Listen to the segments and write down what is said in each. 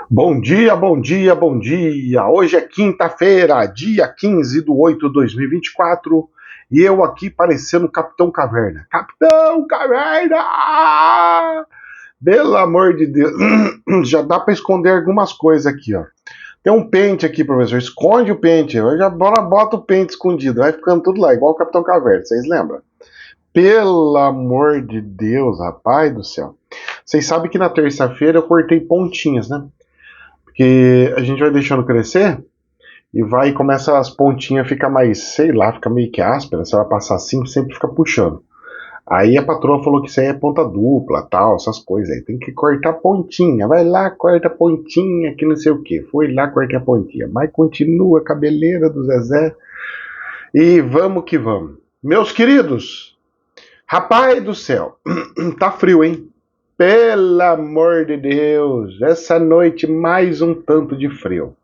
Bom dia, bom dia, bom dia! Hoje é quinta-feira, dia 15/8/2024, e eu aqui parecendo Capitão Caverna. Capitão Caverna! Pelo amor de Deus, já dá para esconder algumas coisas aqui, ó. Tem um pente aqui, professor, esconde o pente, eu já bota o pente escondido, vai ficando tudo lá, igual o Capitão Caverna, vocês lembram? Pelo amor de Deus, rapaz do céu. Vocês sabem que na terça-feira eu cortei pontinhas, né? Porque a gente vai deixando crescer e vai começa as pontinhas ficar mais, sei lá, fica meio que áspera, você vai passar assim, sempre fica puxando. Aí a patroa falou que isso aí é ponta dupla, tal, essas coisas aí. Tem que cortar pontinha. Vai lá, corta pontinha, que não sei o que. Foi lá, corta a pontinha. Mas continua a cabeleira do Zezé. E vamos que vamos. Meus queridos, rapaz do céu, tá frio, hein? Pelo amor de Deus, essa noite mais um tanto de frio.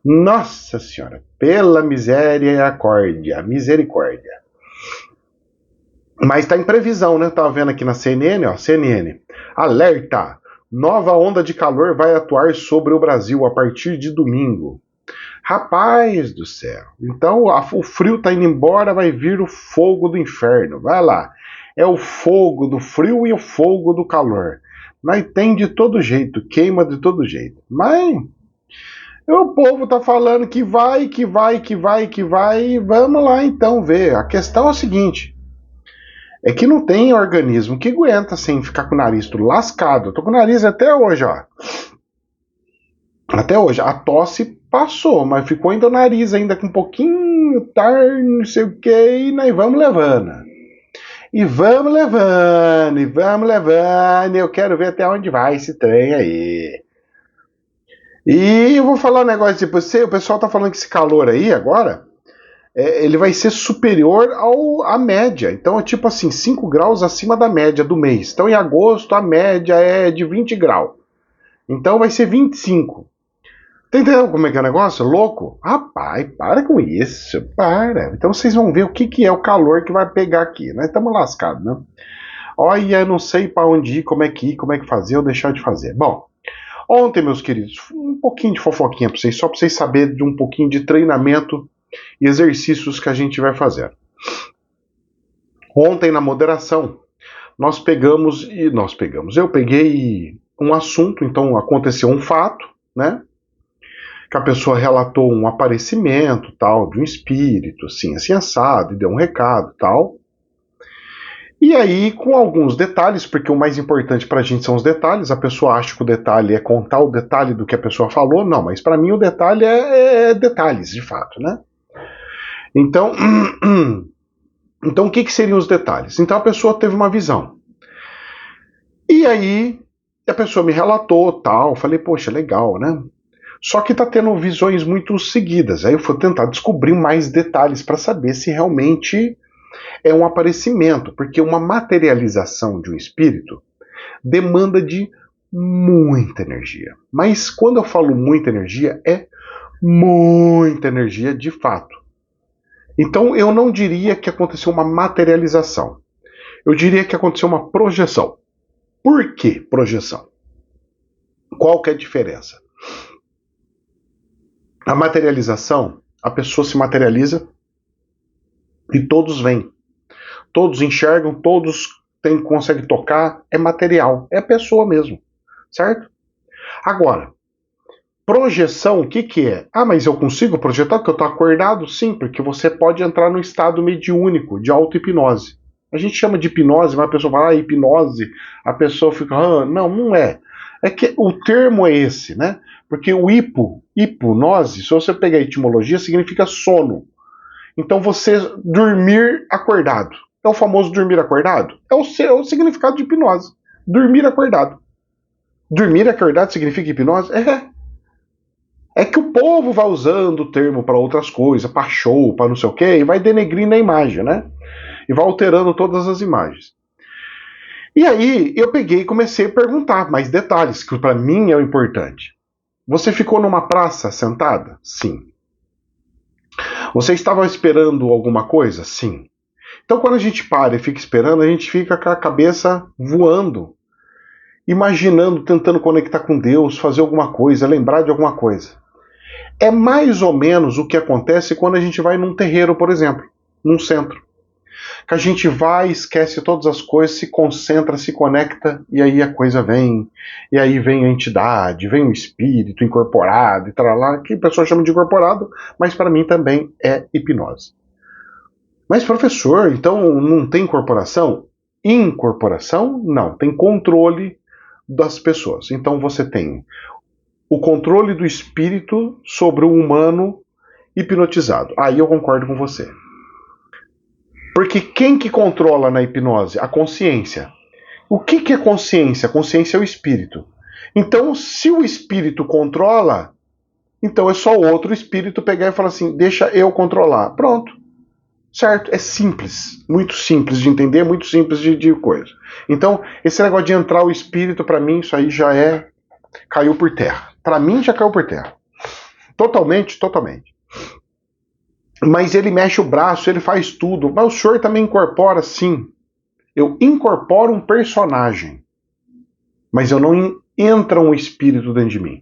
Nossa Senhora, pela misericórdia, misericórdia. Mas está em previsão, né? Tava vendo aqui na CNN, ó, CNN. Alerta! Nova onda de calor vai atuar sobre o Brasil a partir de domingo. Rapaz do céu. Então o frio tá indo embora, vai vir o fogo do inferno. Vai lá. É o fogo do frio e o fogo do calor. Mas tem de todo jeito, queima de todo jeito. Mas o povo tá falando que vai, que vai, que vai, que vai. Vamos lá então ver. A questão é a seguinte: é que não tem organismo que aguenta sem ficar com o nariz tudo lascado. Eu tô com o nariz até hoje, ó. Até hoje. A tosse passou, mas ficou ainda o nariz ainda com um pouquinho, não sei o que, e nós vamos levando. E vamos levando, e vamos levando. E eu quero ver até onde vai esse trem aí. E eu vou falar um negócio pra você. O pessoal tá falando que esse calor aí agora, ele vai ser superior à média. Então é tipo assim, 5 graus acima da média do mês. Então em agosto a média é de 20 graus. Então vai ser 25. Tá entendendo como é que é o negócio? Louco? Rapaz, para com isso, para. Então vocês vão ver o que é o calor que vai pegar aqui. Nós estamos lascados, né? Olha, não sei para onde ir, como é que fazer ou deixar de fazer. Bom, ontem, meus queridos, um pouquinho de fofoquinha para vocês, só para vocês saberem de um pouquinho de treinamento e exercícios que a gente vai fazer. Ontem, na moderação, eu peguei um assunto, então aconteceu um fato, né? Que a pessoa relatou um aparecimento, tal, de um espírito, assim assado, e deu um recado, tal. E aí, com alguns detalhes, porque o mais importante pra gente são os detalhes, a pessoa acha que o detalhe é contar o detalhe do que a pessoa falou, não, mas para mim o detalhe é detalhes, de fato, né? Então, então o que seriam os detalhes? Então a pessoa teve uma visão. E aí, a pessoa me relatou, tal, falei, poxa, legal, né? Só que tá tendo visões muito seguidas. Aí eu fui tentar descobrir mais detalhes para saber se realmente é um aparecimento, porque uma materialização de um espírito demanda de muita energia. Mas quando eu falo muita energia, é muita energia de fato. Então eu não diria que aconteceu uma materialização. Eu diria que aconteceu uma projeção. Por que projeção? Qual que é a diferença? A materialização, a pessoa se materializa e todos veem. Todos enxergam, todos conseguem tocar, é material, é a pessoa mesmo, certo? Agora, projeção, o que é? Ah, mas eu consigo projetar porque eu estou acordado? Sim, porque você pode entrar no estado mediúnico, de auto-hipnose. A gente chama de hipnose, mas a pessoa fala, hipnose, a pessoa fica, não, não é. É que o termo é esse, né? Porque o hipnose, se você pegar a etimologia, significa sono. Então você dormir acordado. É o famoso dormir acordado? É o significado de hipnose. Dormir acordado. Dormir acordado significa hipnose? É que o povo vai usando o termo para outras coisas, para show, para não sei o quê, e vai denegrindo a imagem, né? E vai alterando todas as imagens. E aí eu peguei e comecei a perguntar mais detalhes, que para mim é o importante. Você ficou numa praça sentada? Sim. Você estava esperando alguma coisa? Sim. Então quando a gente para e fica esperando, a gente fica com a cabeça voando. imaginando, tentando conectar com Deus, fazer alguma coisa, lembrar de alguma coisa. É mais ou menos o que acontece quando a gente vai num terreiro, por exemplo, num centro. Que a gente vai, esquece todas as coisas, se concentra, se conecta, e aí a coisa vem, e aí vem a entidade, vem o espírito incorporado, e tal lá, que a pessoa chama de incorporado, mas para mim também é hipnose. Mas professor, então não tem incorporação? Incorporação? Não, tem controle das pessoas. Então você tem o controle do espírito sobre o humano hipnotizado. Aí eu concordo com você. Porque quem que controla na hipnose? A consciência. O que é consciência? Consciência é o espírito. Então, se o espírito controla, então é só o outro espírito pegar e falar assim, deixa eu controlar. Pronto. Certo? É simples. Muito simples de entender, muito simples de coisa. Então, esse negócio de entrar o espírito, para mim, isso aí já caiu por terra. Para mim, já caiu por terra. Totalmente, totalmente. Mas ele mexe o braço, ele faz tudo. Mas o senhor também incorpora, sim. Eu incorporo um personagem. Mas eu não entra um espírito dentro de mim.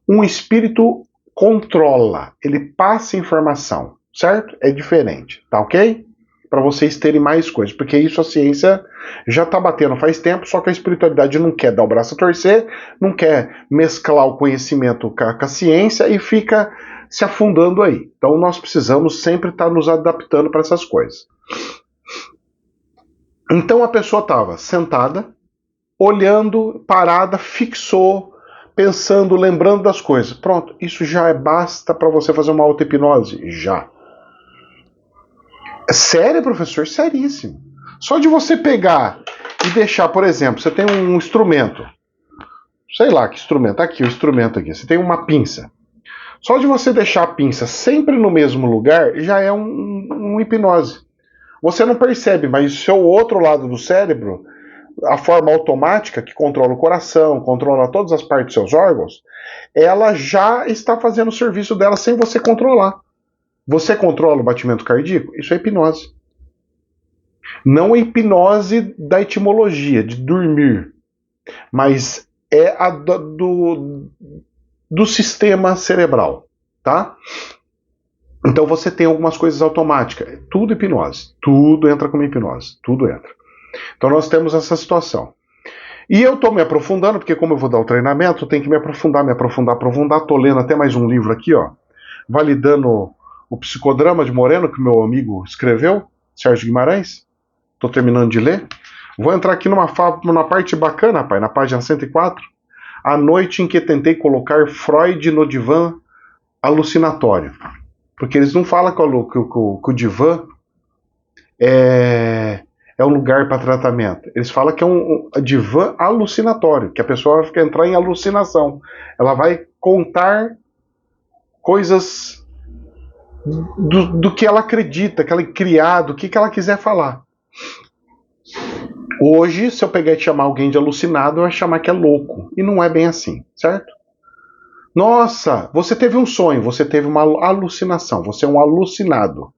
Um espírito controla, ele passa informação, certo? É diferente, tá ok? Para vocês terem mais coisas, porque isso a ciência já tá batendo faz tempo, só que a espiritualidade não quer dar o braço a torcer, não quer mesclar o conhecimento com a ciência e fica se afundando aí. Então nós precisamos sempre estar nos adaptando para essas coisas. Então a pessoa estava sentada, olhando, parada, fixou, pensando, lembrando das coisas. Pronto, isso já basta para você fazer uma auto-hipnose? Já. É sério, professor? Seríssimo. Só de você pegar e deixar, por exemplo, você tem um instrumento. Sei lá que instrumento. Aqui, o instrumento aqui. Você tem uma pinça. Só de você deixar a pinça sempre no mesmo lugar, já é um hipnose. Você não percebe, mas o seu outro lado do cérebro, a forma automática que controla o coração, controla todas as partes dos seus órgãos, ela já está fazendo o serviço dela sem você controlar. Você controla o batimento cardíaco? Isso é hipnose. Não é hipnose da etimologia, de dormir, mas é a do sistema cerebral, tá? Então você tem algumas coisas automáticas. Tudo hipnose. Tudo entra como hipnose. Tudo entra. Então nós temos essa situação. E eu estou me aprofundando, porque como eu vou dar o treinamento, tem que me aprofundar. Estou lendo até mais um livro aqui, ó, validando o Psicodrama de Moreno, que meu amigo escreveu, Sérgio Guimarães. Estou terminando de ler. Vou entrar aqui numa parte bacana, pai, na página 104. A noite em que tentei colocar Freud no divã alucinatório. Porque eles não falam que o divã é um lugar para tratamento. Eles falam que é um divã alucinatório, que a pessoa vai entrar em alucinação. Ela vai contar coisas do que ela acredita, que ela é criado, o que ela quiser falar. Hoje, se eu pegar e chamar alguém de alucinado, eu vou chamar que é louco. E não é bem assim, certo? Nossa, você teve um sonho, você teve uma alucinação, você é um alucinado.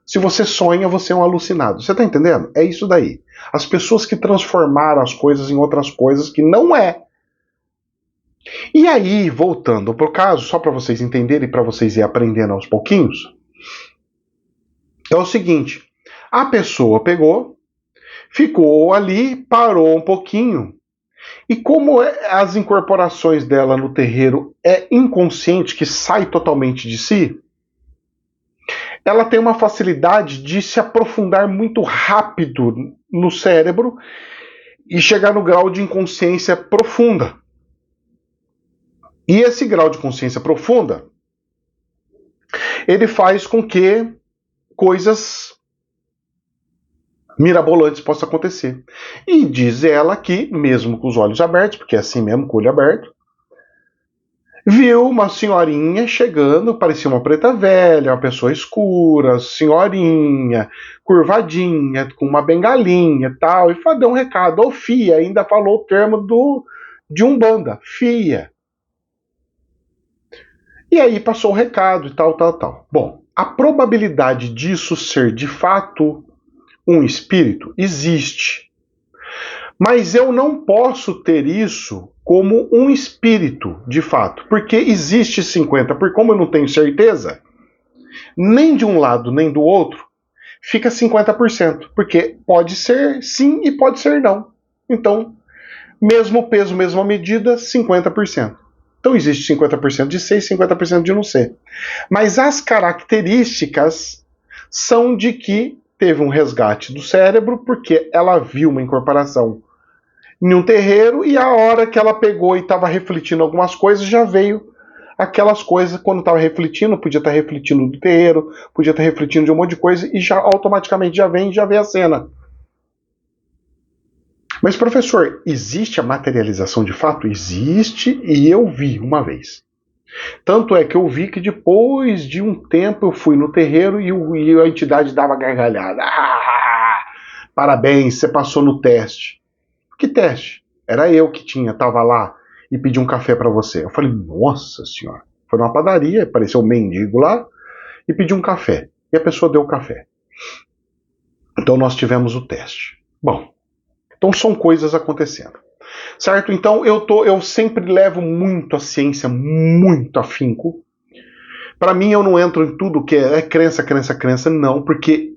Se você sonha, você é um alucinado. Você tá entendendo? É isso daí. As pessoas que transformaram as coisas em outras coisas que não é. E aí, voltando pro caso, só para vocês entenderem e para vocês irem aprendendo aos pouquinhos, é o seguinte: a pessoa pegou, ficou ali, parou um pouquinho, e como as incorporações dela no terreiro é inconsciente, que sai totalmente de si, ela tem uma facilidade de se aprofundar muito rápido no cérebro e chegar no grau de inconsciência profunda. E esse grau de consciência profunda, ele faz com que coisas mirabolantes possam acontecer. E diz ela que, mesmo com os olhos abertos, porque é assim mesmo, com o olho aberto, viu uma senhorinha chegando, parecia uma preta velha, uma pessoa escura, senhorinha, curvadinha, com uma bengalinha e tal, e deu um recado, ô fia, ainda falou o termo de Umbanda, fia. E aí passou o recado e tal. Bom, a probabilidade disso ser de fato um espírito existe. Mas eu não posso ter isso como um espírito, de fato, porque existe 50%, porque como eu não tenho certeza, nem de um lado nem do outro, fica 50%, porque pode ser sim e pode ser não. Então, mesmo peso, mesma medida, 50%. Então existe 50% de ser e 50% de não ser. Mas as características são de que teve um resgate do cérebro, porque ela viu uma incorporação em um terreiro e a hora que ela pegou e estava refletindo algumas coisas, já veio aquelas coisas, quando estava refletindo, podia estar refletindo do terreiro, podia estar refletindo de um monte de coisa e já automaticamente já vem a cena. Mas, professor, existe a materialização de fato? Existe, e eu vi uma vez. Tanto é que eu vi que depois de um tempo eu fui no terreiro e a entidade dava gargalhada. Parabéns, você passou no teste. Que teste? Era eu que tava lá e pedi um café para você. Eu falei, nossa senhora. Foi numa padaria, apareceu um mendigo lá e pedi um café. E a pessoa deu o café. Então nós tivemos o teste. Bom, então são coisas acontecendo. Certo? Então eu sempre levo muito a ciência, muito afinco. Para mim eu não entro em tudo que é crença, não, porque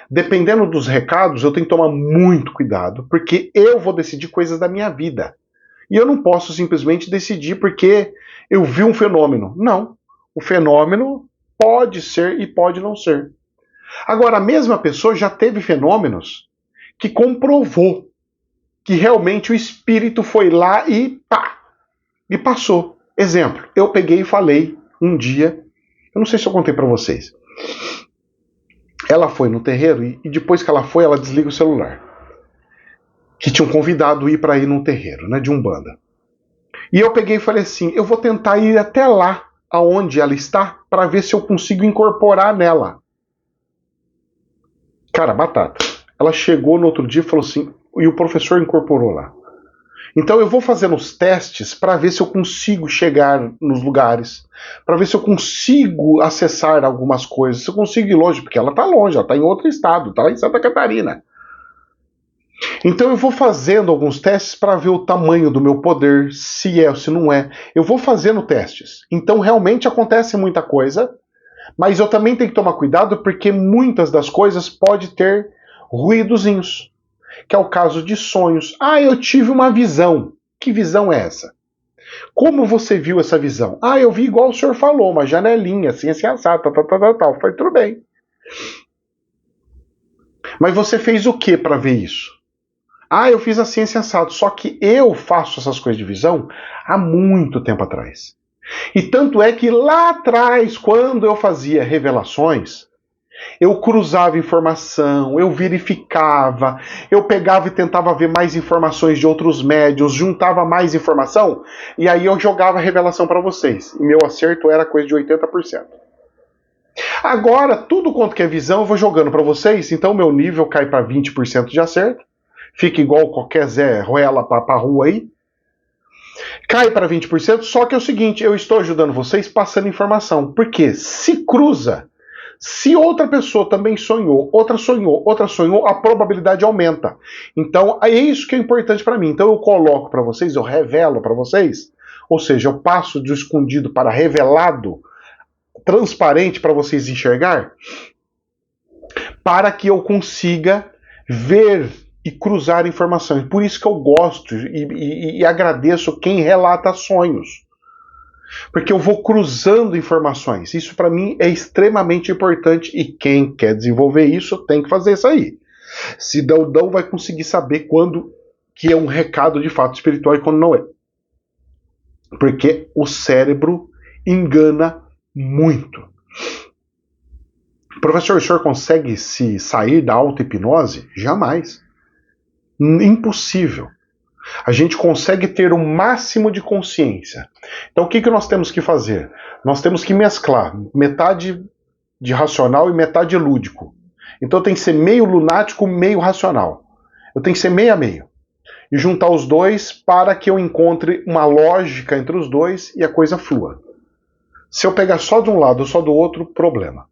dependendo dos recados eu tenho que tomar muito cuidado, porque eu vou decidir coisas da minha vida. E eu não posso simplesmente decidir porque eu vi um fenômeno. Não. O fenômeno pode ser e pode não ser. Agora, a mesma pessoa já teve fenômenos que comprovou que realmente o espírito foi lá e pá, e passou. Exemplo, eu peguei e falei um dia, eu não sei se eu contei para vocês. Ela foi no terreiro e depois que ela foi, ela desliga o celular. Que tinham convidado para ir num terreiro, né, de Umbanda. E eu peguei e falei assim, eu vou tentar ir até lá, aonde ela está, para ver se eu consigo incorporar nela. Cara, batata. Ela chegou no outro dia e falou assim, e o professor incorporou lá. Então eu vou fazendo os testes para ver se eu consigo chegar nos lugares, para ver se eu consigo acessar algumas coisas, se eu consigo ir longe, porque ela está longe, ela está em outro estado, está lá em Santa Catarina. Então eu vou fazendo alguns testes para ver o tamanho do meu poder, se é ou se não é. Eu vou fazendo testes. Então realmente acontece muita coisa, mas eu também tenho que tomar cuidado porque muitas das coisas pode ter ruídozinhos, que é o caso de sonhos. Ah, eu tive uma visão. Que visão é essa? Como você viu essa visão? Ah, eu vi igual o senhor falou, uma janelinha, assim assado, tal. Falei, tudo bem. Mas você fez o que para ver isso? Ah, eu fiz assim assado. Só que eu faço essas coisas de visão há muito tempo atrás. E tanto é que lá atrás, quando eu fazia revelações, eu cruzava informação, eu verificava, eu pegava e tentava ver mais informações de outros médios, juntava mais informação, e aí eu jogava a revelação para vocês. E meu acerto era coisa de 80%. Agora, tudo quanto que é visão, eu vou jogando para vocês, então meu nível cai para 20% de acerto, fica igual qualquer Zé Ruela para rua aí, cai para 20%, só que é o seguinte, eu estou ajudando vocês passando informação, porque se cruza, se outra pessoa também sonhou, outra sonhou, a probabilidade aumenta. Então, é isso que é importante para mim. Então, eu coloco para vocês, eu revelo para vocês, ou seja, eu passo de escondido para revelado, transparente para vocês enxergar, para que eu consiga ver e cruzar informações. Por isso que eu gosto e agradeço quem relata sonhos. Porque eu vou cruzando informações. Isso para mim é extremamente importante e quem quer desenvolver isso tem que fazer isso aí. Se não vai conseguir saber quando que é um recado de fato espiritual e quando não é. Porque o cérebro engana muito. Professor, o senhor consegue se sair da auto-hipnose? Jamais. Impossível. A gente consegue ter o máximo de consciência. Então o que nós temos que fazer? Nós temos que mesclar metade de racional e metade lúdico. Então tem que ser meio lunático, meio racional. Eu tenho que ser meio a meio. E juntar os dois para que eu encontre uma lógica entre os dois e a coisa flua. Se eu pegar só de um lado ou só do outro, problema.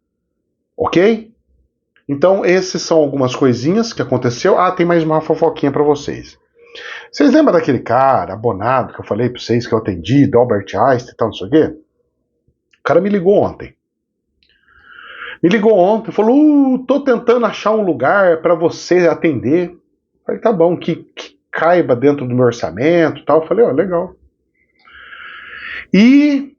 Ok? Então, esses são algumas coisinhas que aconteceu. Ah, tem mais uma fofoquinha para vocês. Vocês lembram daquele cara, abonado, que eu falei pra vocês que eu atendi, do Albert Einstein e tal, não sei o quê? O cara me ligou ontem. Falou, tô tentando achar um lugar para você atender. Eu falei, tá bom, que caiba dentro do meu orçamento e tal. Eu falei, legal. E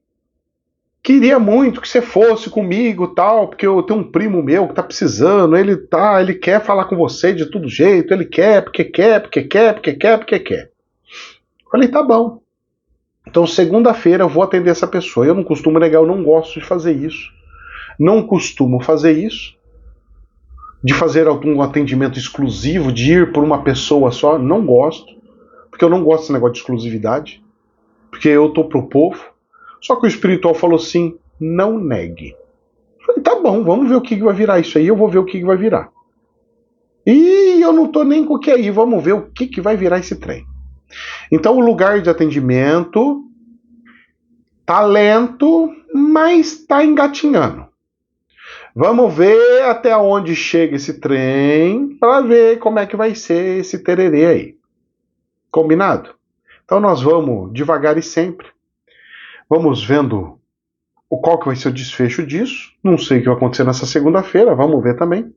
queria muito que você fosse comigo tal, porque eu tenho um primo meu que tá precisando, ele quer falar com você de todo jeito, ele quer, porque quer. Falei, tá bom. Então, segunda-feira eu vou atender essa pessoa. Eu não costumo negar, eu não gosto de fazer isso. Não costumo fazer isso. De fazer algum atendimento exclusivo, de ir por uma pessoa só, não gosto. Porque eu não gosto desse negócio de exclusividade. Porque eu tô pro povo. Só que o espiritual falou assim, não negue. Eu falei, tá bom, vamos ver o que vai virar isso aí, eu vou ver o que vai virar. E eu não tô nem com o que aí, vamos ver o que vai virar esse trem. Então o lugar de atendimento tá lento, mas tá engatinhando. Vamos ver até onde chega esse trem para ver como é que vai ser esse tererê aí. Combinado? Então nós vamos devagar e sempre. Vamos vendo qual que vai ser o desfecho disso. Não sei o que vai acontecer nessa segunda-feira, vamos ver também.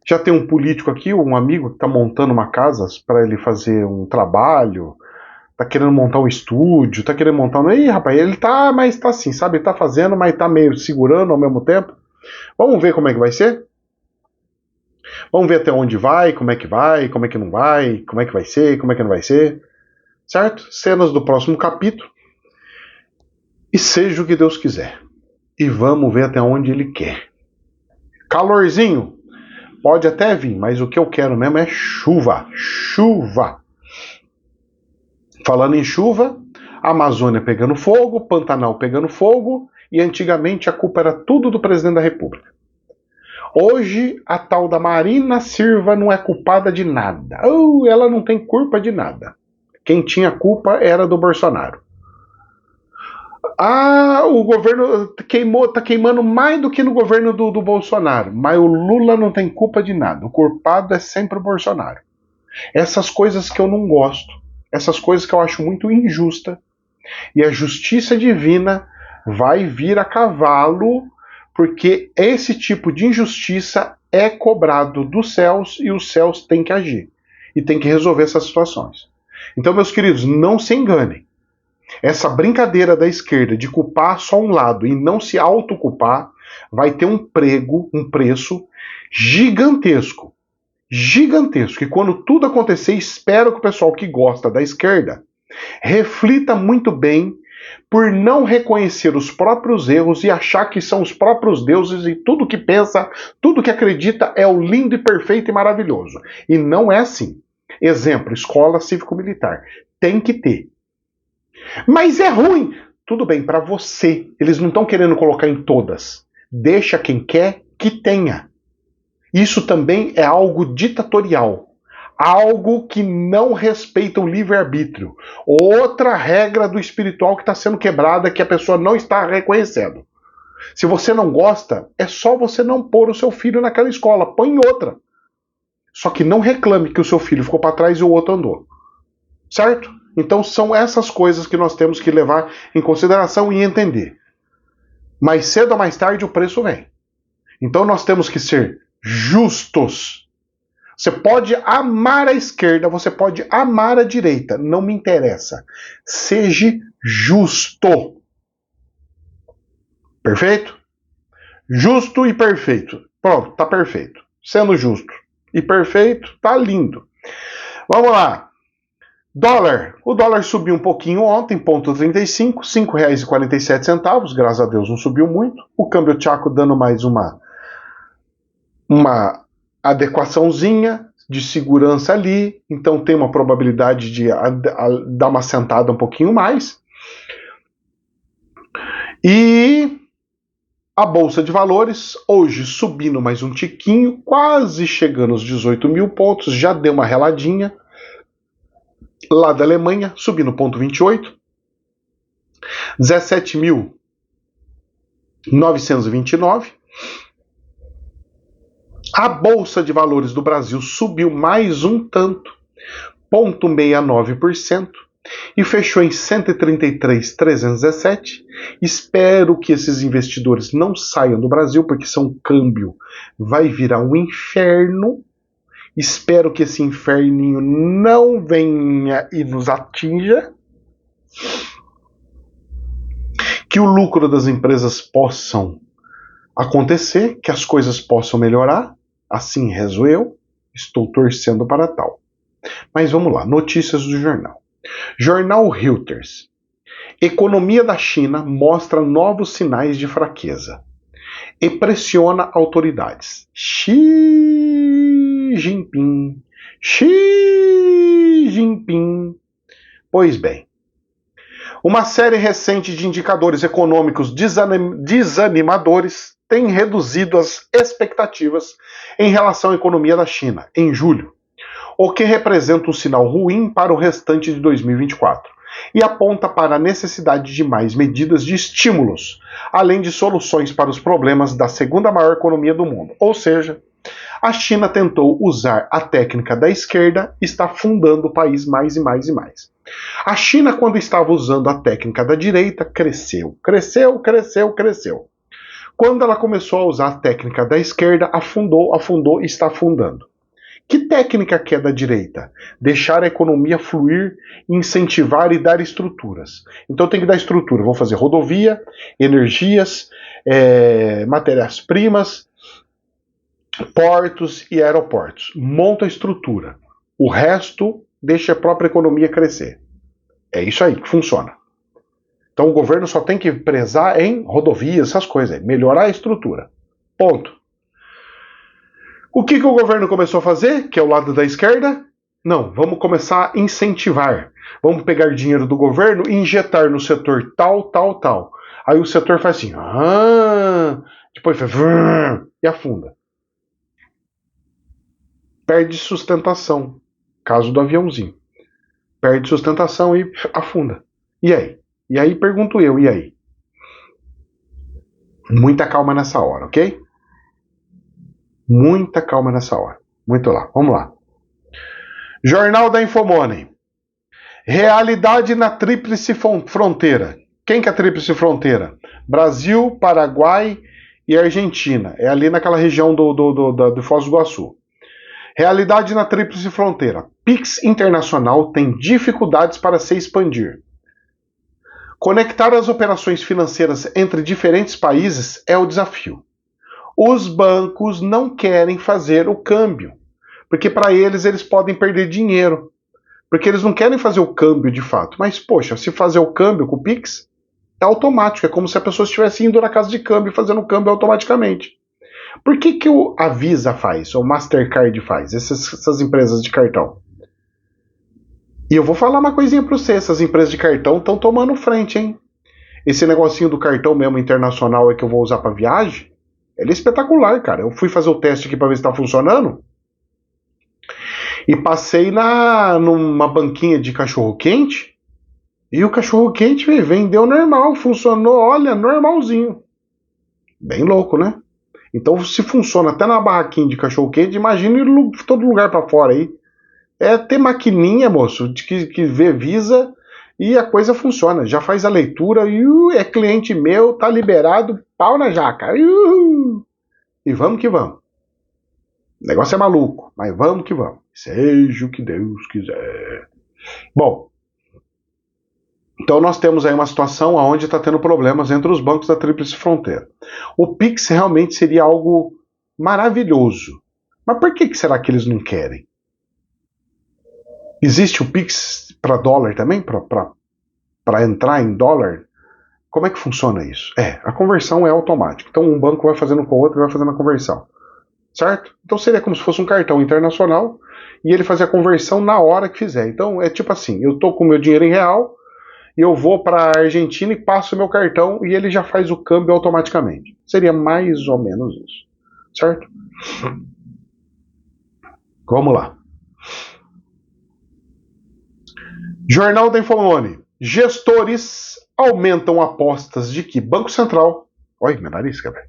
Já tem um político aqui, um amigo que está montando uma casa para ele fazer um trabalho, tá querendo montar um estúdio, tá querendo montar... Ih, rapaz, ele tá, mas tá assim, sabe? Ele tá fazendo, mas tá meio segurando ao mesmo tempo. Vamos ver como é que vai ser? Vamos ver até onde vai, como é que não vai, como é que vai ser, como é que não vai ser. Certo? Cenas do próximo capítulo. E seja o que Deus quiser. E vamos ver até onde Ele quer. Calorzinho pode até vir, mas o que eu quero mesmo é chuva. Chuva. Falando em chuva, a Amazônia pegando fogo, Pantanal pegando fogo, e antigamente a culpa era tudo do presidente da República. Hoje, a tal da Marina Silva não é culpada de nada. Ela não tem culpa de nada. Quem tinha culpa era do Bolsonaro. O governo tá queimando mais do que no governo do Bolsonaro. Mas o Lula não tem culpa de nada. O culpado é sempre o Bolsonaro. Essas coisas que eu não gosto. Essas coisas que eu acho muito injusta. E a justiça divina vai vir a cavalo, porque esse tipo de injustiça é cobrado dos céus e os céus têm que agir. E têm que resolver essas situações. Então, meus queridos, não se enganem. Essa brincadeira da esquerda de culpar só um lado e não se autoculpar vai ter um preço gigantesco. Gigantesco. E quando tudo acontecer, espero que o pessoal que gosta da esquerda reflita muito bem por não reconhecer os próprios erros e achar que são os próprios deuses e tudo que pensa, tudo que acredita é o lindo e perfeito e maravilhoso. E não é assim. Exemplo, escola cívico-militar. Tem que ter. Mas é ruim. Tudo bem, para você. Eles não estão querendo colocar em todas. Deixa quem quer que tenha. Isso também é algo ditatorial. Algo que não respeita o livre-arbítrio. Outra regra do espiritual que está sendo quebrada que a pessoa não está reconhecendo. Se você não gosta, é só você não pôr o seu filho naquela escola. Põe em outra. Só que não reclame que o seu filho ficou para trás e o outro andou. Certo? Então são essas coisas que nós temos que levar em consideração e entender. Mais cedo ou mais tarde o preço vem. Então nós temos que ser justos. Você pode amar a esquerda, você pode amar a direita, não me interessa. Seja justo. Perfeito? Justo e perfeito. Pronto, tá perfeito. Sendo justo e perfeito, tá lindo. Vamos lá. Dólar. O dólar subiu um pouquinho ontem, 0,35, R$ 5,47. Graças a Deus não subiu muito. O câmbio tchaco dando mais uma adequaçãozinha de segurança ali. Então tem uma probabilidade de dar uma sentada um pouquinho mais. E a Bolsa de Valores, hoje subindo mais um tiquinho, quase chegando aos 18 mil pontos, já deu uma reladinha. Lá da Alemanha, subindo 0,28, 17.929. A Bolsa de Valores do Brasil subiu mais um tanto, 0,69% e fechou em 133.317. Espero que esses investidores não saiam do Brasil, porque se é um câmbio vai virar um inferno. Espero que esse inferninho não venha e nos atinja. Que o lucro das empresas possam acontecer, que as coisas possam melhorar. Assim rezo eu. Estou torcendo para tal. Mas vamos lá, notícias do jornal. Jornal Reuters. Economia da China mostra novos sinais de fraqueza e pressiona autoridades. Xi Jinping. Xi Jinping. Pois bem, uma série recente de indicadores econômicos desanimadores tem reduzido as expectativas em relação à economia da China em julho, o que representa um sinal ruim para o restante de 2024 e aponta para a necessidade de mais medidas de estímulos, além de soluções para os problemas da segunda maior economia do mundo. Ou seja, a China tentou usar a técnica da esquerda e está afundando o país mais e mais e mais. A China, quando estava usando a técnica da direita, cresceu. Quando ela começou a usar a técnica da esquerda, afundou e está afundando. Que técnica que é da direita? Deixar a economia fluir, incentivar e dar estruturas. Então tem que dar estrutura. Vou fazer rodovia, energias, matérias-primas, portos e aeroportos. Monta a estrutura. O resto deixa a própria economia crescer. É isso aí que funciona. Então o governo só tem que prezar em rodovias, essas coisas, melhorar a estrutura. Ponto. O que o governo começou a fazer, que é o lado da esquerda? Não, vamos começar a incentivar. Vamos pegar dinheiro do governo e injetar no setor tal. Aí o setor faz assim, depois faz e afunda. Perde sustentação. Caso do aviãozinho. Perde sustentação e afunda. E aí? E aí pergunto eu, e aí? Muita calma nessa hora, ok? Muita calma nessa hora. Muito lá, vamos lá. Jornal da Infomoney. Realidade na Tríplice Fronteira. Quem que é a Tríplice Fronteira? Brasil, Paraguai e Argentina. É ali naquela região do Foz do Iguaçu. Realidade na Tríplice Fronteira. Pix internacional tem dificuldades para se expandir. Conectar as operações financeiras entre diferentes países é o desafio. Os bancos não querem fazer o câmbio, porque para eles podem perder dinheiro, porque eles não querem fazer o câmbio de fato. Mas, poxa, se fazer o câmbio com o Pix, é automático, é como se a pessoa estivesse indo na casa de câmbio e fazendo o câmbio automaticamente. Por que a Visa faz, ou Mastercard faz, essas empresas de cartão? E eu vou falar uma coisinha para você, essas empresas de cartão estão tomando frente, hein? Esse negocinho do cartão mesmo internacional que eu vou usar para viagem, ele é espetacular, cara. Eu fui fazer o teste aqui para ver se tá funcionando e passei numa banquinha de cachorro-quente e o cachorro-quente vendeu normal, funcionou, olha, normalzinho. Bem louco, né? Então, se funciona até na barraquinha de cachorro-quente, imagine todo lugar para fora aí. É ter maquininha, moço, que vê Visa e a coisa funciona. Já faz a leitura, é cliente meu, tá liberado, pau na jaca. E vamos que vamos. O negócio é maluco, mas vamos que vamos. Seja o que Deus quiser. Bom, então nós temos aí uma situação onde está tendo problemas entre os bancos da Tríplice Fronteira. O Pix realmente seria algo maravilhoso. Mas por que será que eles não querem? Existe o Pix para dólar também? Para entrar em dólar? Como é que funciona isso? A conversão é automática. Então um banco vai fazendo com o outro e vai fazendo a conversão. Certo? Então seria como se fosse um cartão internacional e ele fazia a conversão na hora que fizer. Então é tipo assim, eu tô com o meu dinheiro em real e eu vou para a Argentina e passo o meu cartão e ele já faz o câmbio automaticamente. Seria mais ou menos isso. Certo? Vamos lá. Jornal da Infomoney. Gestores aumentam apostas de que Banco Central... Olha, meu nariz, cara.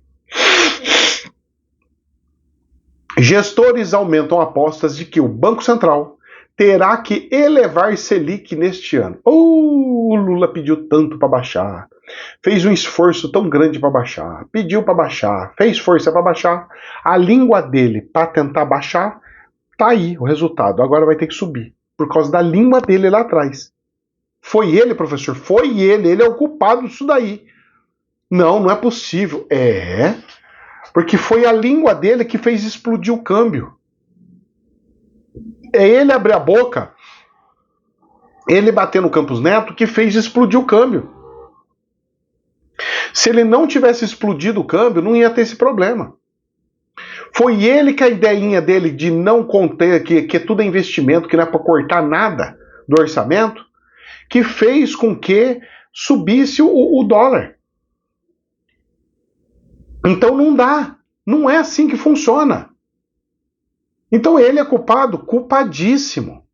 Gestores aumentam apostas de que o Banco Central terá que elevar Selic neste ano. O Lula pediu tanto para baixar, fez um esforço tão grande para baixar, pediu para baixar, fez força para baixar, a língua dele para tentar baixar, tá aí o resultado, agora vai ter que subir, por causa da língua dele lá atrás. Foi ele, professor, foi ele é o culpado disso daí. Não, não é possível. Porque foi a língua dele que fez explodir o câmbio. É ele abrir a boca, ele bater no Campos Neto, que fez explodir o câmbio. Se ele não tivesse explodido o câmbio, não ia ter esse problema. Foi ele que a ideinha dele de não conter, que tudo é investimento, que não é para cortar nada do orçamento, que fez com que subisse o dólar. Então não dá. Não é assim que funciona. Então ele é culpado, culpadíssimo.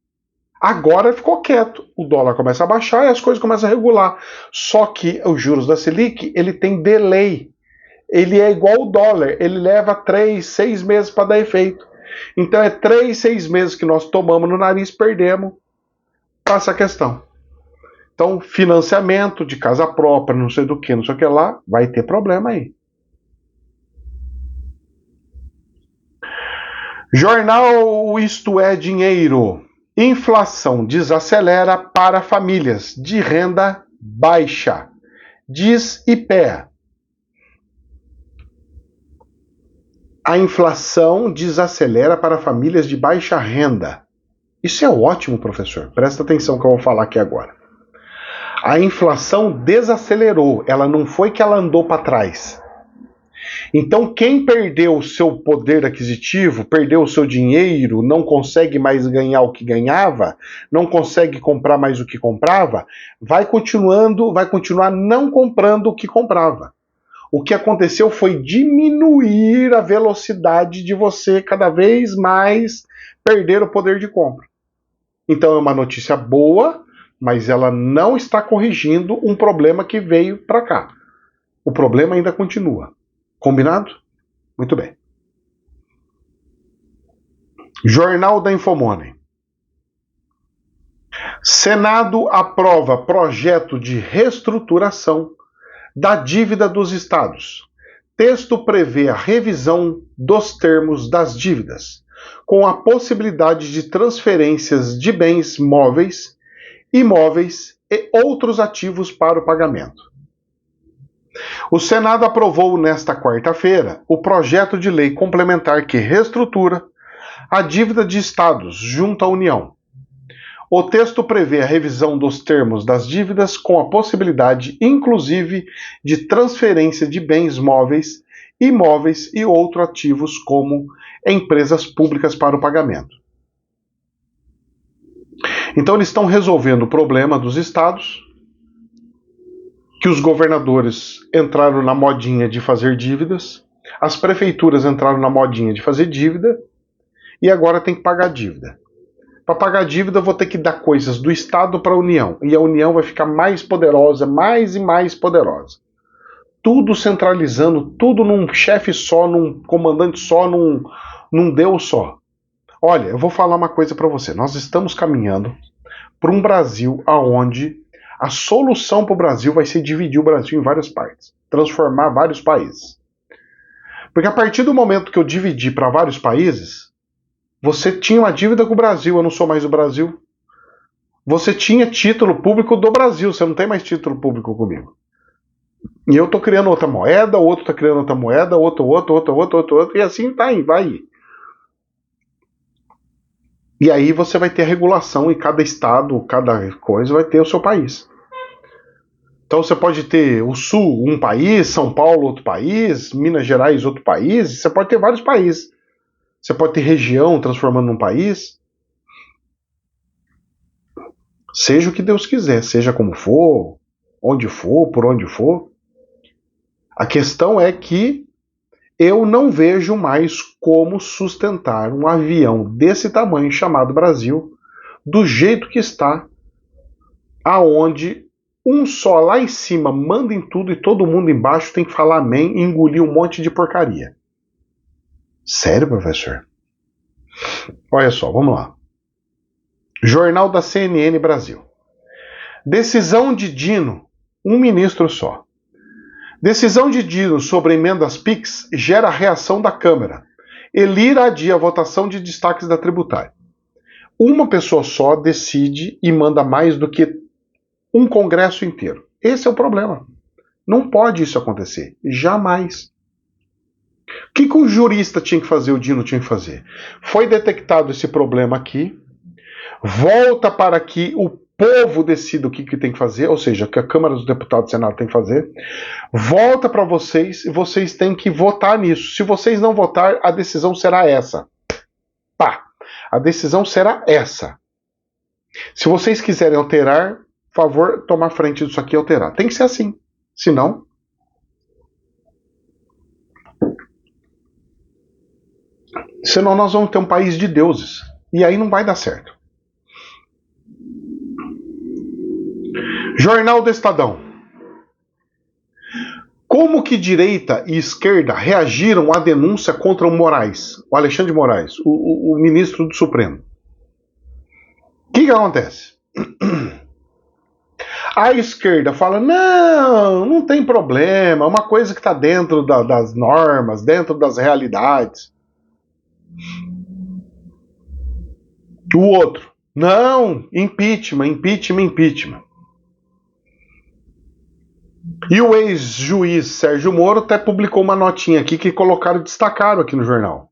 Agora ficou quieto. O dólar começa a baixar e as coisas começam a regular. Só que os juros da Selic, ele tem delay. Ele é igual o dólar. Ele leva 3, 6 meses para dar efeito. Então é 3, 6 meses que nós tomamos no nariz, perdemos. Passa a questão. Então, financiamento de casa própria, não sei do que, não sei o que lá, vai ter problema aí. Jornal Isto é Dinheiro. Inflação desacelera para famílias de renda baixa. Diz IPEA. A inflação desacelera para famílias de baixa renda. Isso é ótimo, professor. Presta atenção que eu vou falar aqui agora. A inflação desacelerou. Ela não foi que ela andou para trás. Então, quem perdeu o seu poder aquisitivo, perdeu o seu dinheiro, não consegue mais ganhar o que ganhava, não consegue comprar mais o que comprava, vai continuar não comprando o que comprava. O que aconteceu foi diminuir a velocidade de você cada vez mais perder o poder de compra. Então é uma notícia boa, mas ela não está corrigindo um problema que veio para cá. O problema ainda continua. Combinado? Muito bem. Jornal da Infomoney. Senado aprova projeto de reestruturação da dívida dos estados. Texto prevê a revisão dos termos das dívidas, com a possibilidade de transferências de bens móveis, imóveis e outros ativos para o pagamento. O Senado aprovou nesta quarta-feira o projeto de lei complementar que reestrutura a dívida de estados junto à União. O texto prevê a revisão dos termos das dívidas com a possibilidade, inclusive, de transferência de bens móveis, imóveis e outros ativos como empresas públicas para o pagamento. Então eles estão resolvendo o problema dos estados, que os governadores entraram na modinha de fazer dívidas, as prefeituras entraram na modinha de fazer dívida, e agora tem que pagar dívida. Para pagar dívida, eu vou ter que dar coisas do Estado para a União, e a União vai ficar mais poderosa, mais e mais poderosa. Tudo centralizando, tudo num chefe só, num comandante só, num Deus só. Olha, eu vou falar uma coisa para você. Nós estamos caminhando para um Brasil onde a solução para o Brasil vai ser dividir o Brasil em várias partes, transformar vários países. Porque a partir do momento que eu dividi para vários países, você tinha uma dívida com o Brasil, eu não sou mais o Brasil. Você tinha título público do Brasil, você não tem mais título público comigo. E eu estou criando outra moeda, o outro está criando outra moeda, outro, e assim vai. E aí você vai ter regulação em cada estado, cada coisa vai ter o seu país. Então você pode ter o Sul, um país, São Paulo, outro país, Minas Gerais, outro país, você pode ter vários países. Você pode ter região transformando num país. Seja o que Deus quiser, seja como for, onde for, por onde for. A questão é que eu não vejo mais como sustentar um avião desse tamanho chamado Brasil, do jeito que está, aonde um só lá em cima manda em tudo e todo mundo embaixo tem que falar amém e engolir um monte de porcaria. Sério, professor? Olha só, vamos lá. Jornal da CNN Brasil. Decisão de Dino, um ministro só. Decisão de Dino sobre emendas PIX gera reação da Câmara. Elira adia a votação de destaques da tributária. Uma pessoa só decide e manda mais do que um Congresso inteiro. Esse é o problema. Não pode isso acontecer. Jamais. O que o jurista tinha que fazer, o Dino tinha que fazer? Foi detectado esse problema aqui, volta para que o povo decida o que tem que fazer, ou seja, o que a Câmara dos Deputados e o Senado tem que fazer, volta para vocês e vocês têm que votar nisso. Se vocês não votar, a decisão será essa. Tá, a decisão será essa. Se vocês quiserem alterar, favor, tomar frente disso aqui e alterar. Tem que ser assim. Senão, nós vamos ter um país de deuses. E aí não vai dar certo. Jornal do Estadão. Como que direita e esquerda reagiram à denúncia contra o Moraes, o Alexandre de Moraes, o ministro do Supremo? O que acontece? A esquerda fala, não tem problema, é uma coisa que está dentro das normas, dentro das realidades. O outro, não, impeachment. E o ex-juiz Sérgio Moro até publicou uma notinha aqui que destacaram aqui no jornal.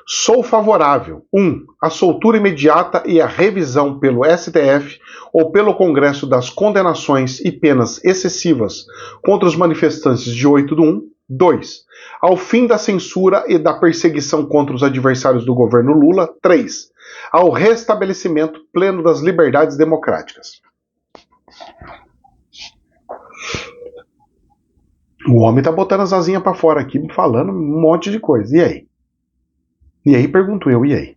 Sou favorável, 1. A soltura imediata e a revisão pelo STF ou pelo Congresso das condenações e penas excessivas contra os manifestantes de 8/1. 2. Ao fim da censura e da perseguição contra os adversários do governo Lula. 3. Ao restabelecimento pleno das liberdades democráticas. O homem tá botando as asinhas pra fora aqui, falando um monte de coisa. E aí? E aí, pergunto eu, e aí?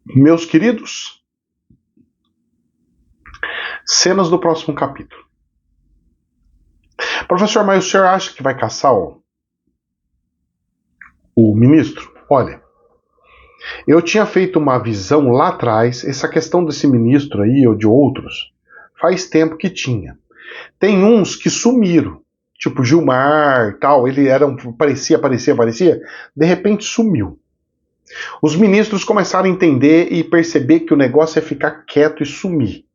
Meus queridos, cenas do próximo capítulo. Professor, mas o senhor acha que vai caçar o ministro? Olha, eu tinha feito uma visão lá atrás, essa questão desse ministro aí, ou de outros, faz tempo que tinha. Tem uns que sumiram, tipo Gilmar e tal, ele parecia, de repente sumiu. Os ministros começaram a entender e perceber que o negócio é ficar quieto e sumir.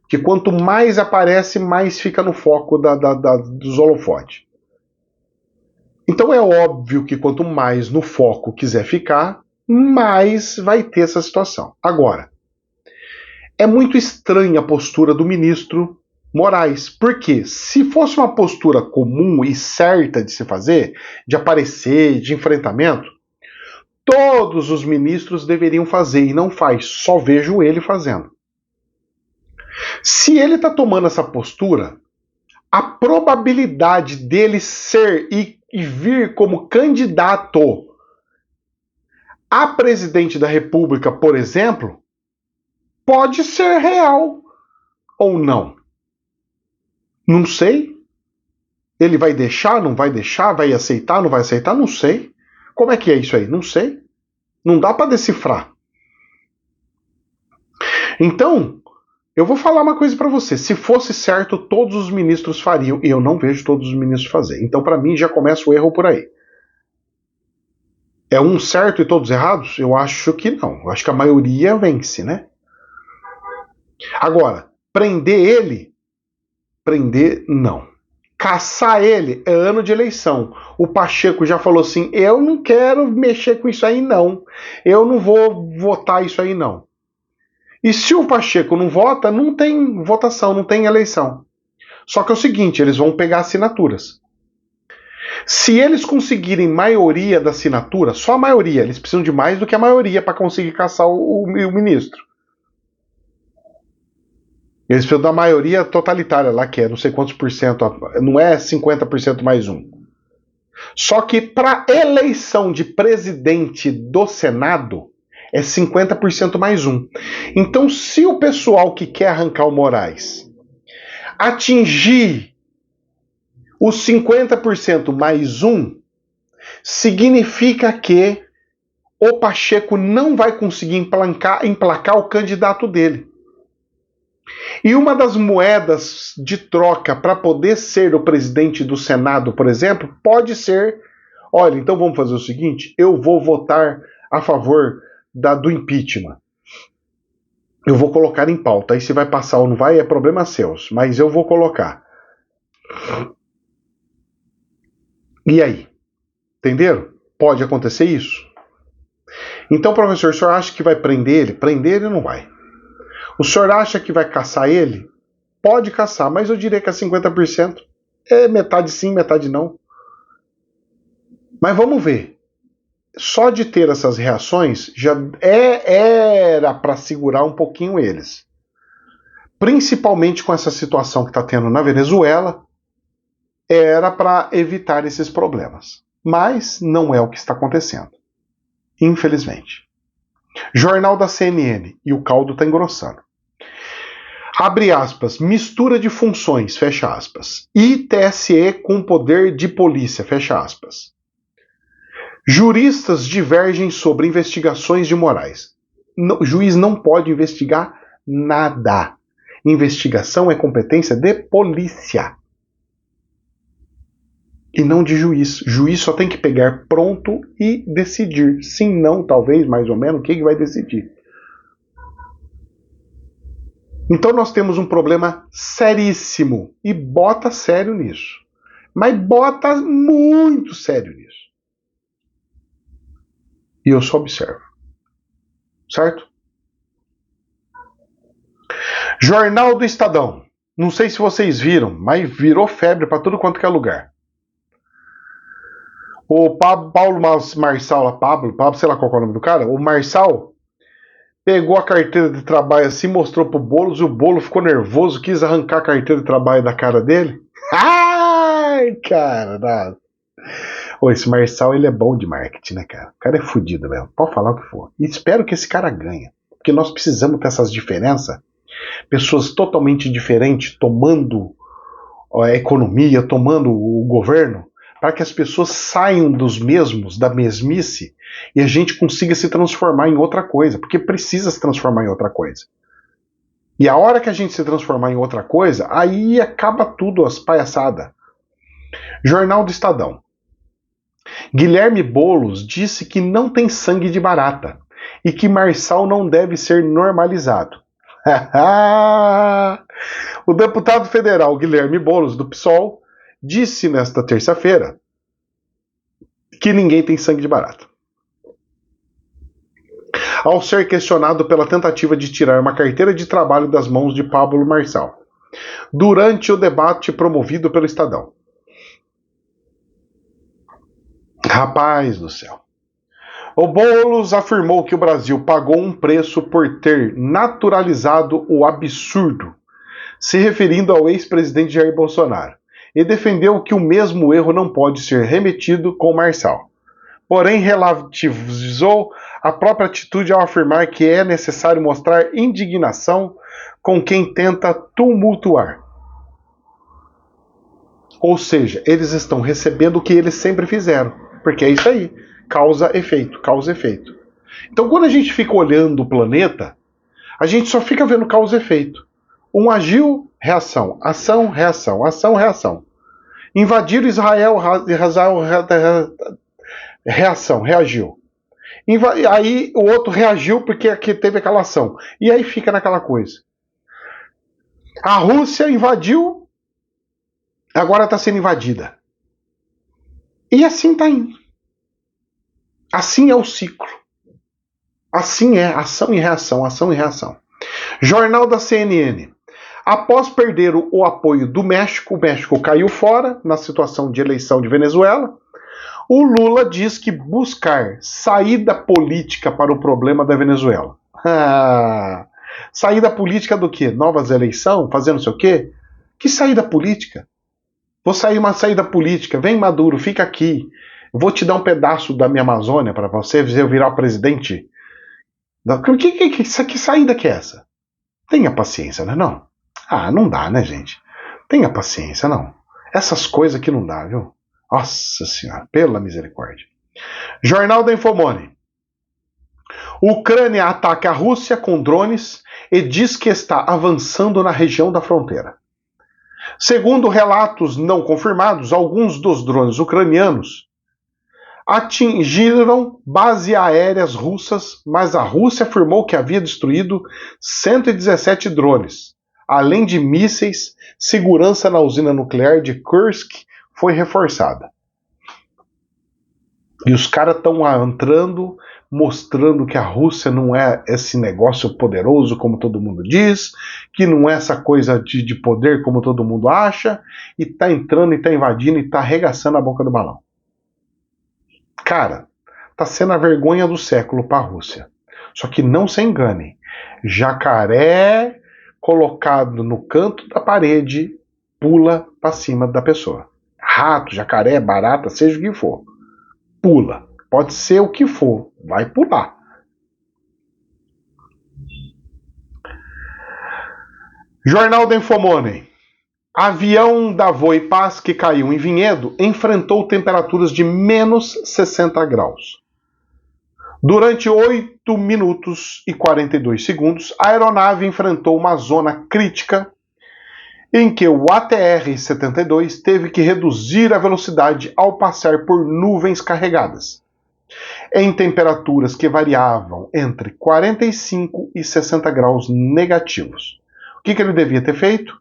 Porque quanto mais aparece, mais fica no foco dos holofotes. Então é óbvio que quanto mais no foco quiser ficar, mais vai ter essa situação. Agora, é muito estranha a postura do ministro Moraes, porque se fosse uma postura comum e certa de se fazer, de aparecer, de enfrentamento, todos os ministros deveriam fazer e não faz, só vejo ele fazendo. Se ele está tomando essa postura, a probabilidade dele ser e vir como candidato a presidente da República, por exemplo, pode ser real ou não. Não sei. Ele vai deixar, não vai deixar, vai aceitar, não vai aceitar, não sei. Como é que é isso aí? Não sei. Não dá para decifrar. Então, eu vou falar uma coisa para você. Se fosse certo, todos os ministros fariam. E eu não vejo todos os ministros fazer. Então, para mim, já começa o erro por aí. É um certo e todos errados? Eu acho que não. Eu acho que a maioria vence, né? Agora, prender ele? Prender, não. Caçar ele é ano de eleição. O Pacheco já falou assim, eu não quero mexer com isso aí, não. Eu não vou votar isso aí, não. E se o Pacheco não vota, não tem votação, não tem eleição. Só que é o seguinte, eles vão pegar assinaturas. Se eles conseguirem maioria da assinatura, só a maioria, eles precisam de mais do que a maioria para conseguir caçar o ministro. Eles precisam da maioria totalitária lá, que é não sei quantos por cento, não é 50% mais um. Só que para eleição de presidente do Senado, é 50% mais um. Então, se o pessoal que quer arrancar o Moraes atingir os 50% mais um, significa que o Pacheco não vai conseguir emplacar o candidato dele. E uma das moedas de troca para poder ser o presidente do Senado, por exemplo, pode ser: olha, então vamos fazer o seguinte, eu vou votar a favor do impeachment. Eu vou colocar em pauta. Aí se vai passar ou não vai é problema seu, mas eu vou colocar. E aí? Entenderam? Pode acontecer isso. Então, professor, o senhor acha que vai prender ele? Prender ele não vai. O senhor acha que vai caçar ele? Pode caçar, mas eu diria que é 50%. É metade sim, metade não. Mas vamos ver. Só de ter essas reações já era para segurar um pouquinho eles. Principalmente com essa situação que está tendo na Venezuela, era para evitar esses problemas. Mas não é o que está acontecendo. Infelizmente. Jornal da CNN, e o caldo está engrossando. Abre aspas, mistura de funções, fecha aspas. E TSE com poder de polícia, fecha aspas. Juristas divergem sobre investigações de Moraes. O juiz não pode investigar nada. Investigação é competência de polícia. E não de juiz. Juiz só tem que pegar pronto e decidir. Sim, não, talvez, mais ou menos, o que vai decidir. Então nós temos um problema seríssimo. E bota sério nisso. Mas bota muito sério nisso. E eu só observo. Certo? Jornal do Estadão. Não sei se vocês viram, mas virou febre para tudo quanto que é lugar. O Paulo Marçal, Pablo, sei lá qual é o nome do cara, o Marçal pegou a carteira de trabalho assim, mostrou pro Boulos, e o Boulos ficou nervoso, quis arrancar a carteira de trabalho da cara dele. Ai, cara, esse Marçal, ele é bom de marketing, né, cara? O cara é fodido mesmo, pode falar o que for. E espero que esse cara ganhe, porque nós precisamos ter essas diferenças, pessoas totalmente diferentes tomando a economia, tomando o governo, para que as pessoas saiam dos mesmos, da mesmice, e a gente consiga se transformar em outra coisa, porque precisa se transformar em outra coisa. E a hora que a gente se transformar em outra coisa, aí acaba tudo, as palhaçadas. Jornal do Estadão. Guilherme Boulos disse que não tem sangue de barata e que Marçal não deve ser normalizado. O deputado federal Guilherme Boulos, do PSOL, disse nesta terça-feira que ninguém tem sangue de barata. Ao ser questionado pela tentativa de tirar uma carteira de trabalho das mãos de Pablo Marçal, durante o debate promovido pelo Estadão. Rapaz do céu. O Boulos afirmou que o Brasil pagou um preço por ter naturalizado o absurdo, se referindo ao ex-presidente Jair Bolsonaro, e defendeu que o mesmo erro não pode ser remetido com Marçal. Porém, relativizou a própria atitude ao afirmar que é necessário mostrar indignação com quem tenta tumultuar. Ou seja, eles estão recebendo o que eles sempre fizeram, porque é isso aí, causa-efeito, causa-efeito. Então, quando a gente fica olhando o planeta, a gente só fica vendo causa-efeito. Um agiu, reação, ação, reação, ação, reação. Invadiram Israel, reação, reagiu. Aí o outro reagiu porque aqui teve aquela ação. E aí fica naquela coisa. A Rússia invadiu, agora está sendo invadida. E assim está indo. Assim é o ciclo. Assim é, ação e reação, ação e reação. Jornal da CNN. Após perder o apoio do México, o México caiu fora na situação de eleição de Venezuela. O Lula diz que buscar saída política para o problema da Venezuela. Saída política do quê? Novas eleições? Fazendo não sei o quê? Que saída política? Vou sair uma saída política. Vem Maduro, fica aqui. Vou te dar um pedaço da minha Amazônia para você virar o presidente. Que saída que é essa? Tenha paciência, né? Não. Não dá, né, gente? Tenha paciência, não. Essas coisas aqui não dá, viu? Nossa Senhora, pela misericórdia. Jornal da Infomoney. Ucrânia ataca a Rússia com drones e diz que está avançando na região da fronteira. Segundo relatos não confirmados, alguns dos drones ucranianos atingiram bases aéreas russas, mas a Rússia afirmou que havia destruído 117 drones. Além de mísseis, segurança na usina nuclear de Kursk foi reforçada. E os caras estão entrando, mostrando que a Rússia não é esse negócio poderoso como todo mundo diz, que não é essa coisa de poder como todo mundo acha, e tá entrando e tá invadindo e tá arregaçando a boca do balão. Cara, tá sendo a vergonha do século para a Rússia. Só que não se engane, jacaré colocado no canto da parede pula para cima da pessoa. Rato, jacaré, barata, seja o que for, pula. Pode ser o que for, vai pular. Jornal da Infomoney. Avião da Voipaz que caiu em Vinhedo enfrentou temperaturas de menos 60 graus. Durante 8 minutos e 42 segundos, a aeronave enfrentou uma zona crítica em que o ATR-72 teve que reduzir a velocidade ao passar por nuvens carregadas, em temperaturas que variavam entre 45 e 60 graus negativos. O que ele devia ter feito?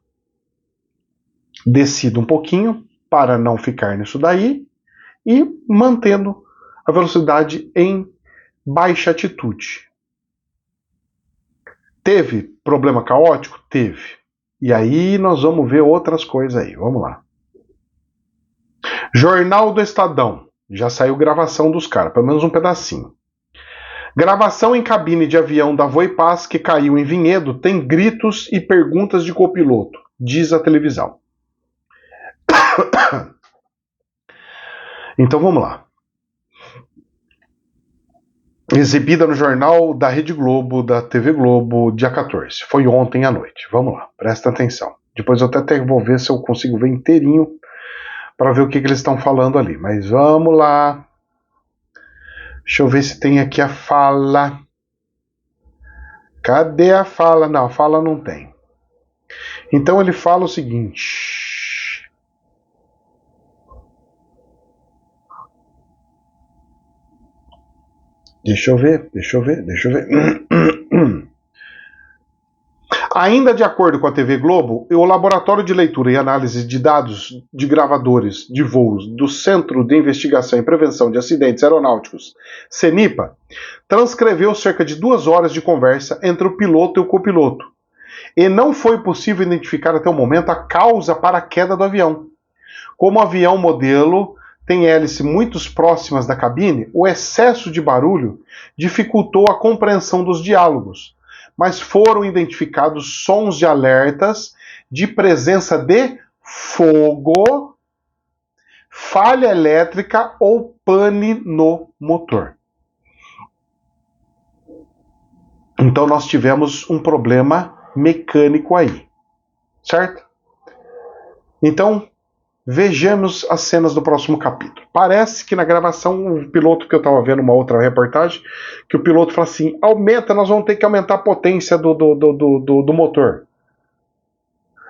Descido um pouquinho para não ficar nisso daí e mantendo a velocidade em baixa altitude. Teve problema caótico? Teve. E aí nós vamos ver outras coisas aí. Vamos lá. Jornal do Estadão. Já saiu gravação dos caras, pelo menos um pedacinho. Gravação em cabine de avião da Voipaz que caiu em Vinhedo tem gritos e perguntas de copiloto, diz a televisão. Então vamos lá. Exibida no jornal da Rede Globo, da TV Globo, dia 14. Foi ontem à noite. Vamos lá, presta atenção. Depois eu até vou ver se eu consigo ver inteirinho para ver o que eles estão falando ali. Mas vamos lá. Deixa eu ver se tem aqui a fala. Cadê a fala? Não, a fala não tem. Então ele fala o seguinte. Deixa eu ver. Ainda de acordo com a TV Globo, o Laboratório de Leitura e Análise de Dados de Gravadores de Voos do Centro de Investigação e Prevenção de Acidentes Aeronáuticos, CENIPA, transcreveu cerca de 2 horas de conversa entre o piloto e o copiloto, e não foi possível identificar até o momento a causa para a queda do avião. Como o avião modelo tem hélice muito próximas da cabine, o excesso de barulho dificultou a compreensão dos diálogos, mas foram identificados sons de alertas de presença de fogo, falha elétrica ou pane no motor. Então nós tivemos um problema mecânico aí, certo? Então, vejamos as cenas do próximo capítulo. Parece que na gravação, o piloto, que eu estava vendo uma outra reportagem, que o piloto fala assim, nós vamos ter que aumentar a potência do motor.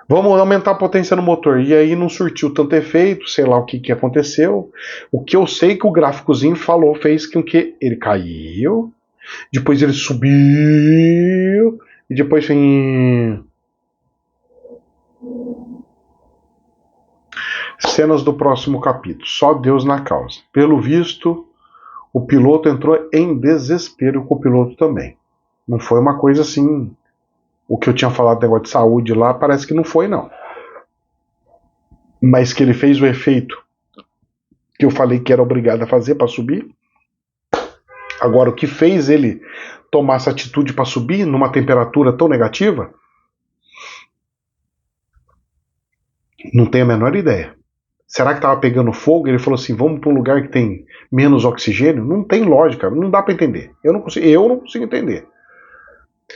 Vamos aumentar a potência no motor. E aí não surtiu tanto efeito, sei lá o que aconteceu. O que eu sei que o gráficozinho fez com que ele caiu, depois ele subiu, e depois vem... Cenas do próximo capítulo. Só Deus na causa. Pelo visto, o piloto entrou em desespero com o copiloto também. Não foi uma coisa assim... O que eu tinha falado do negócio de saúde lá, parece que não foi, não. Mas que ele fez o efeito que eu falei que era obrigado a fazer para subir. Agora, o que fez ele tomar essa atitude para subir numa temperatura tão negativa? Não tenho a menor ideia. Será que estava pegando fogo? Ele falou assim, vamos para um lugar que tem menos oxigênio? Não tem lógica, não dá para entender. Eu não consigo entender.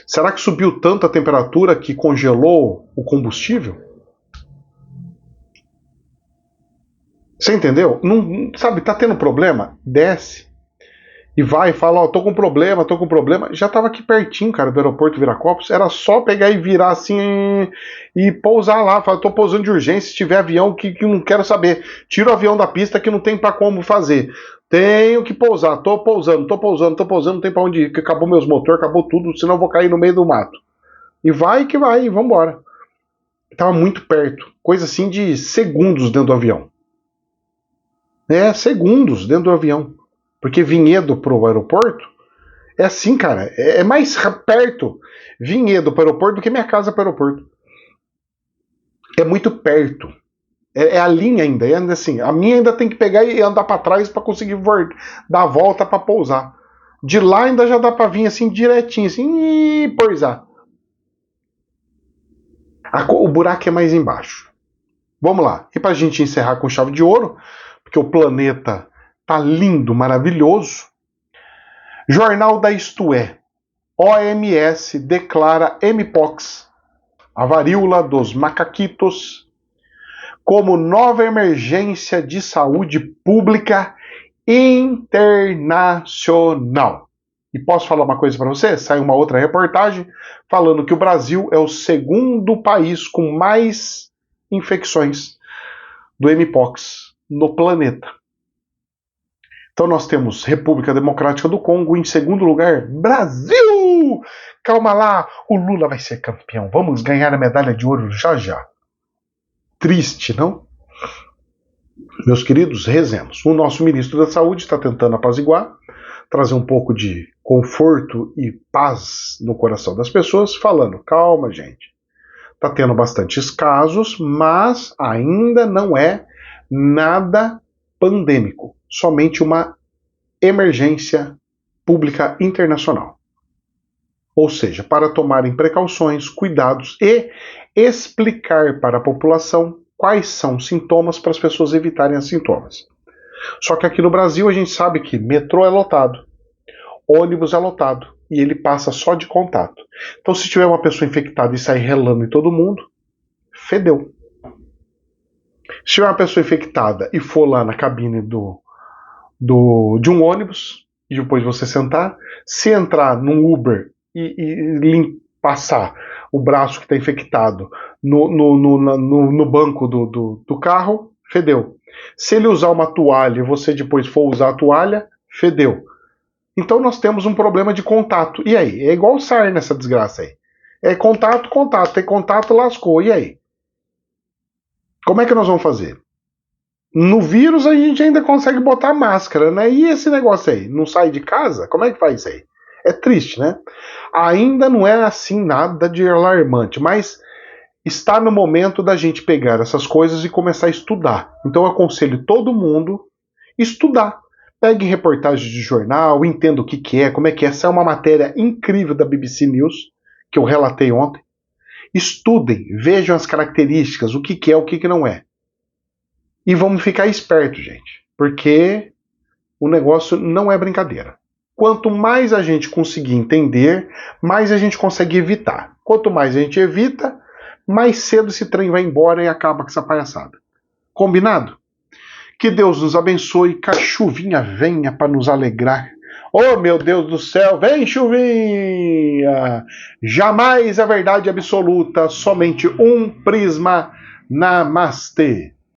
Será que subiu tanto a temperatura que congelou o combustível? Você entendeu? Não, sabe, tá tendo problema? Desce. E vai e fala, ó, tô com problema. Já tava aqui pertinho, cara, do aeroporto Viracopos. Era só pegar e virar assim e pousar lá. Fala, tô pousando de urgência, se tiver avião que não quero saber. Tira o avião da pista que não tem pra como fazer. Tenho que pousar, tô pousando, não tem pra onde ir, que acabou meus motores, acabou tudo, senão eu vou cair no meio do mato. E vai que vai, e vambora. Tava muito perto, coisa assim de segundos dentro do avião. Segundos dentro do avião. Porque Vinhedo pro aeroporto é assim, cara. É mais perto Vinhedo para o aeroporto do que minha casa para o aeroporto. É muito perto. É a linha ainda. É assim, a minha ainda tem que pegar e andar para trás para conseguir dar a volta para pousar. De lá ainda já dá para vir assim direitinho, assim, e pousar. O buraco é mais embaixo. Vamos lá. E para a gente encerrar com chave de ouro, porque o planeta tá lindo, maravilhoso. Jornal da Isto É. OMS declara Mpox, a varíola dos macaquitos, como nova emergência de saúde pública internacional. E posso falar uma coisa para você? Saiu uma outra reportagem falando que o Brasil é o segundo país com mais infecções do Mpox no planeta. Então nós temos República Democrática do Congo, em segundo lugar, Brasil! Calma lá, o Lula vai ser campeão. Vamos ganhar a medalha de ouro já já. Triste, não? Meus queridos, rezemos. O nosso ministro da Saúde está tentando apaziguar, trazer um pouco de conforto e paz no coração das pessoas, falando, calma, gente. Está tendo bastantes casos, mas ainda não é nada pandêmico. Somente uma emergência pública internacional. Ou seja, para tomarem precauções, cuidados e explicar para a população quais são os sintomas para as pessoas evitarem os sintomas. Só que aqui no Brasil a gente sabe que metrô é lotado, ônibus é lotado e ele passa só de contato. Então se tiver uma pessoa infectada e sair relando em todo mundo, fedeu. Se tiver uma pessoa infectada e for lá na cabine de um ônibus e depois você sentar, se entrar num Uber e passar o braço que está infectado no banco do carro, fedeu. Se ele usar uma toalha e você depois for usar a toalha, fedeu. Então nós temos um problema de contato. E aí? É igual SARS nessa desgraça aí. É contato, tem contato, lascou. E aí? Como é que nós vamos fazer? No vírus a gente ainda consegue botar máscara, né? E esse negócio aí? Não sai de casa? Como é que faz isso aí? É triste, né? Ainda não é assim nada de alarmante, mas está no momento da gente pegar essas coisas e começar a estudar. Então eu aconselho todo mundo estudar. Pegue reportagem de jornal, entenda o que é, como é que é. Essa é uma matéria incrível da BBC News, que eu relatei ontem. Estudem, vejam as características, o que é, o que não é. E vamos ficar espertos, gente, porque o negócio não é brincadeira. Quanto mais a gente conseguir entender, mais a gente consegue evitar. Quanto mais a gente evita, mais cedo esse trem vai embora e acaba com essa palhaçada. Combinado? Que Deus nos abençoe, que a chuvinha venha para nos alegrar. Oh, meu Deus do céu, vem chuvinha! Jamais a verdade absoluta, somente um prisma. Namastê.